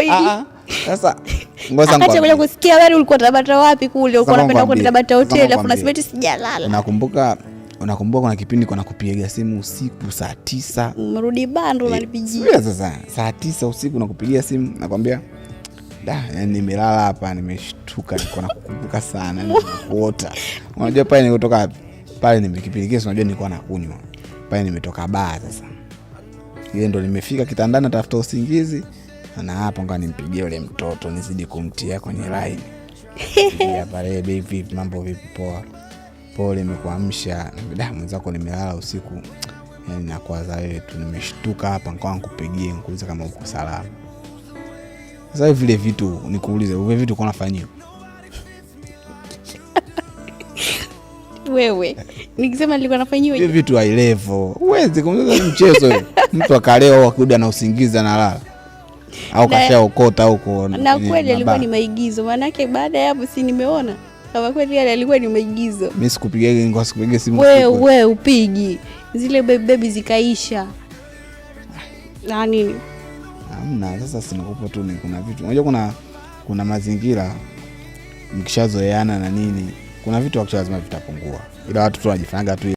zaidi. Sasa ngoja akati kule kusikia wewe ulikuwa Tabata wapi kule, ulikuwa unapenda kwenda Tabata hotel afu nasema eti sijalala. Unakumbuka kuna kipindi kuna kupiga simu usiku saa 9. Mrudi bando unanipigia. Sasa saa 9 usiku nakupigia simu nakwambia yani nimelala hapa nimeshtuka niko nakukumbuka sana nimekuota. Unajua pale nilikotoka pale nimekipigia unajua nilikuwa nakunywa. Pale nimetoka baa sasa. Ile ndo nimefika kitandani natafuta usingizi na hapo ngani nimpigie yule mtoto nizidi kumtia kwenye line. Ya pale baby mambo vipi poa. Pole nimekuamsha. Mwenzako nimelala usiku. Yani nakwaza wewe tu nimeshtuka hapa nikawa nikupigie nikuulize kama uko salama. Sasa vile vitu nikuulize vile vitu uko unafanyia. Wewe nikisema nilikuwa nafanyia vile vitu high level. Uweze kumweza mchezo wewe. Mtu akaleo akirudi na usingizi analala. Au kashaokota huko. Na kweli alikuwa ni maigizo. Maana yake baada ya hapo si nimeona kama kweli alikuwa ni maigizo. Mimi sikupigia ngoja sikupigia simu. Wewe upigi. Zile baby zikaisha. Na nini? Hamna, sasa sinakupo tu kuna vitu. Unajua kuna mazingira mkishazoeana na nini. Kuna vitu actually lazima vitapungua. Ila watu tu wajifanaga tu